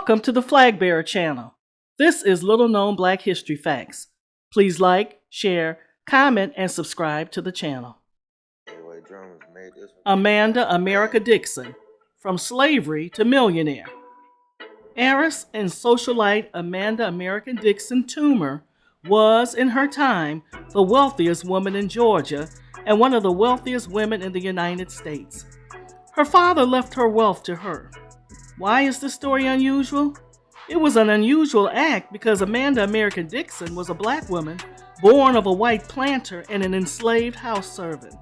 Welcome to the Flag Bearer channel. This is Little Known Black History Facts. Please like, share, comment, and subscribe to the channel. Amanda America Dickson, From Slavery to Millionaire. Heiress and socialite Amanda America Dickson Toomer was, in her time, the wealthiest woman in Georgia and one of the wealthiest women in the United States. Her father left her wealth to her. Why is this story unusual? It was an unusual act because Amanda America Dickson was a black woman born of a white planter and an enslaved house servant.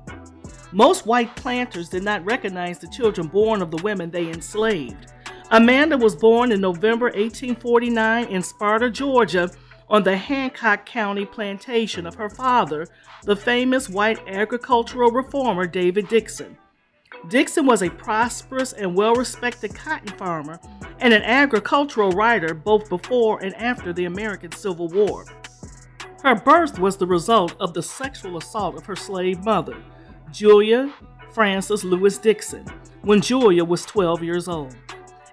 Most white planters did not recognize the children born of the women they enslaved. Amanda was born in November 1849 in Sparta, Georgia, on the Hancock County plantation of her father, the famous white agricultural reformer David Dickson. Dickson was a prosperous and well-respected cotton farmer and an agricultural writer both before and after the American Civil War. Her birth was the result of the sexual assault of her slave mother, Julia Frances Lewis Dickson, when Julia was 12 years old.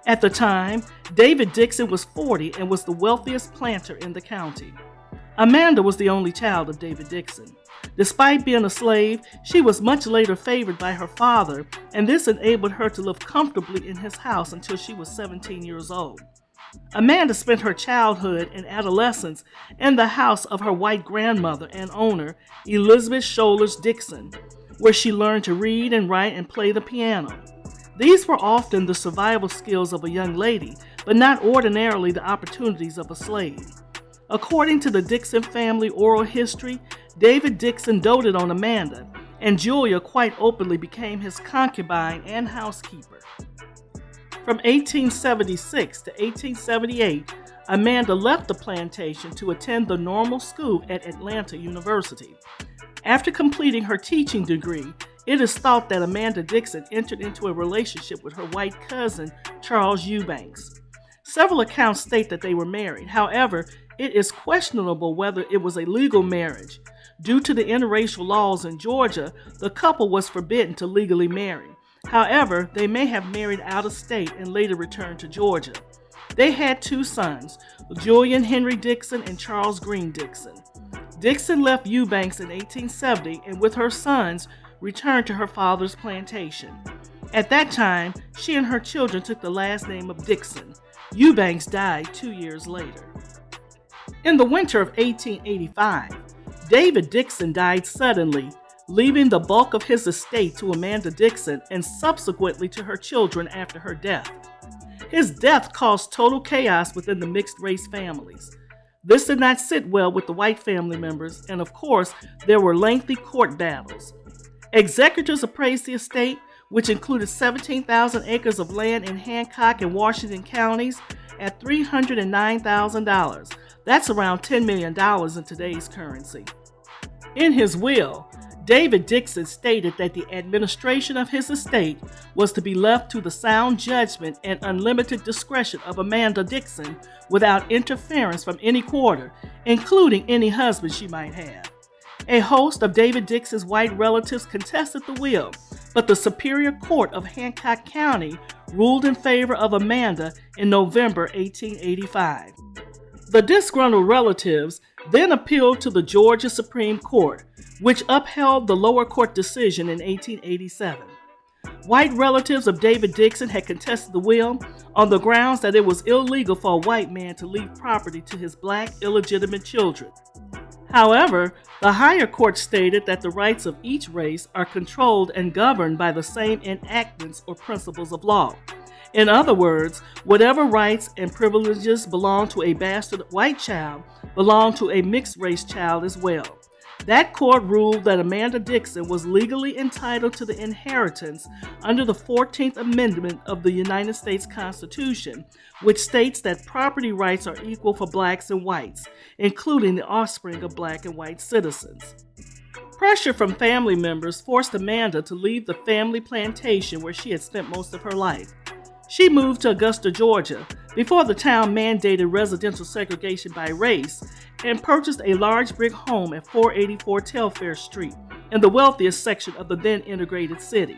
At the time, David Dickson was 40 and was the wealthiest planter in the county. Amanda was the only child of David Dickson. Despite being a slave, she was much later favored by her father, and this enabled her to live comfortably in his house until she was 17 years old. Amanda spent her childhood and adolescence in the house of her white grandmother and owner, Elizabeth Dickson, where she learned to read and write and play the piano. These were often the survival skills of a young lady, but not ordinarily the opportunities of a slave. According to the Dickson family oral history, David Dickson doted on Amanda, and Julia quite openly became his concubine and housekeeper. From 1876 to 1878, Amanda left the plantation to attend the normal school at Atlanta University. After completing her teaching degree, it is thought that Amanda Dickson entered into a relationship with her white cousin, Charles Eubanks. Several accounts state that they were married. However, it is questionable whether it was a legal marriage. Due to the interracial laws in Georgia, the couple was forbidden to legally marry. However, they may have married out of state and later returned to Georgia. They had two sons, Julian Henry Dickson and Charles Green Dickson. Dickson left Eubanks in 1870 and with her sons returned to her father's plantation. At that time, she and her children took the last name of Dickson. Eubanks died 2 years later. In the winter of 1885, David Dickson died suddenly, leaving the bulk of his estate to Amanda Dickson and subsequently to her children after her death. His death caused total chaos within the mixed-race families. This did not sit well with the white family members, and of course, there were lengthy court battles. Executors appraised the estate, which included 17,000 acres of land in Hancock and Washington counties, at $309,000. That's around $10 million in today's currency. In his will, David Dickson stated that the administration of his estate was to be left to the sound judgment and unlimited discretion of Amanda Dickson without interference from any quarter, including any husband she might have. A host of David Dickson's white relatives contested the will, but the Superior Court of Hancock County ruled in favor of Amanda in November 1885. The disgruntled relatives then appealed to the Georgia Supreme Court, which upheld the lower court decision in 1887. White relatives of David Dickson had contested the will on the grounds that it was illegal for a white man to leave property to his black illegitimate children. However, the higher court stated that the rights of each race are controlled and governed by the same enactments or principles of law. In other words, whatever rights and privileges belong to a bastard white child belong to a mixed-race child as well. That court ruled that Amanda Dickson was legally entitled to the inheritance under the 14th Amendment of the United States Constitution, which states that property rights are equal for blacks and whites, including the offspring of black and white citizens. Pressure from family members forced Amanda to leave the family plantation where she had spent most of her life. She moved to Augusta, Georgia, before the town mandated residential segregation by race, and purchased a large brick home at 484 Telfair Street, in the wealthiest section of the then integrated city.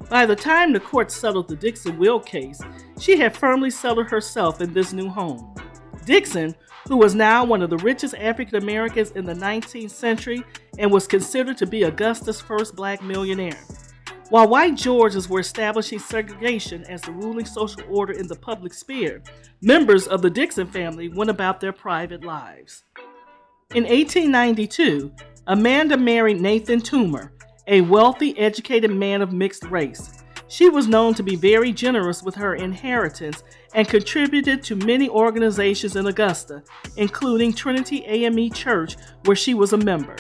By the time the court settled the Dickson will case, she had firmly settled herself in this new home. Dickson, who was now one of the richest African Americans in the 19th century and was considered to be Augusta's first black millionaire. While white Georgians were establishing segregation as the ruling social order in the public sphere, members of the Dickson family went about their private lives. In 1892, Amanda married Nathan Toomer, a wealthy, educated man of mixed race. She was known to be very generous with her inheritance and contributed to many organizations in Augusta, including Trinity AME Church, where she was a member.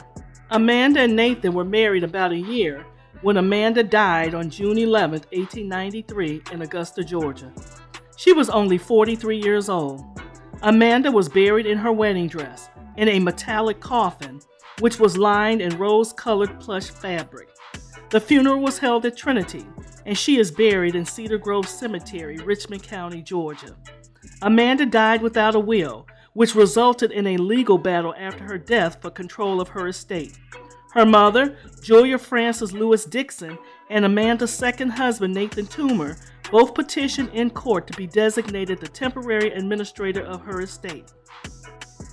Amanda and Nathan were married about a year when Amanda died on June 11, 1893, in Augusta, Georgia. She was only 43 years old. Amanda was buried in her wedding dress, in a metallic coffin, which was lined in rose-colored plush fabric. The funeral was held at Trinity, and she is buried in Cedar Grove Cemetery, Richmond County, Georgia. Amanda died without a will, which resulted in a legal battle after her death for control of her estate. Her mother, Julia Frances Lewis Dickson, and Amanda's second husband, Nathan Toomer, both petitioned in court to be designated the temporary administrator of her estate.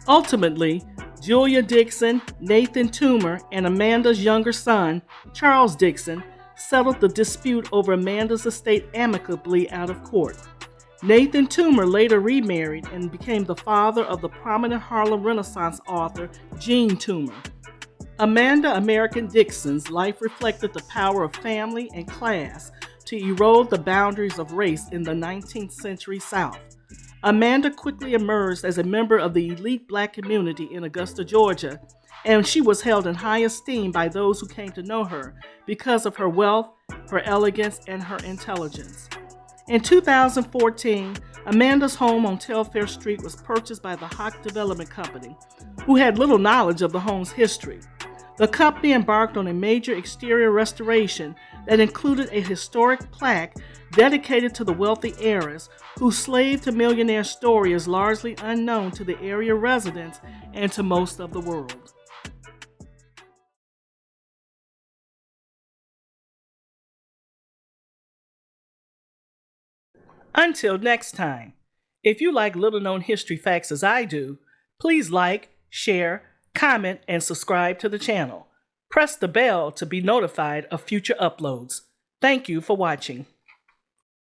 Ultimately, Julia Dickson, Nathan Toomer, and Amanda's younger son, Charles Dickson, settled the dispute over Amanda's estate amicably out of court. Nathan Toomer later remarried and became the father of the prominent Harlem Renaissance author Jean Toomer. Amanda America Dickson's life reflected the power of family and class to erode the boundaries of race in the 19th century South. Amanda quickly emerged as a member of the elite black community in Augusta, Georgia, and she was held in high esteem by those who came to know her because of her wealth, her elegance, and her intelligence. In 2014, Amanda's home on Telfair Street was purchased by the Hock Development Company, who had little knowledge of the home's history. The company embarked on a major exterior restoration that included a historic plaque dedicated to the wealthy heiress, whose slave to millionaire story is largely unknown to the area residents and to most of the world. Until next time, if you like little-known history facts as I do, please like, share, comment, and subscribe to the channel. Press the bell to be notified of future uploads. Thank you for watching.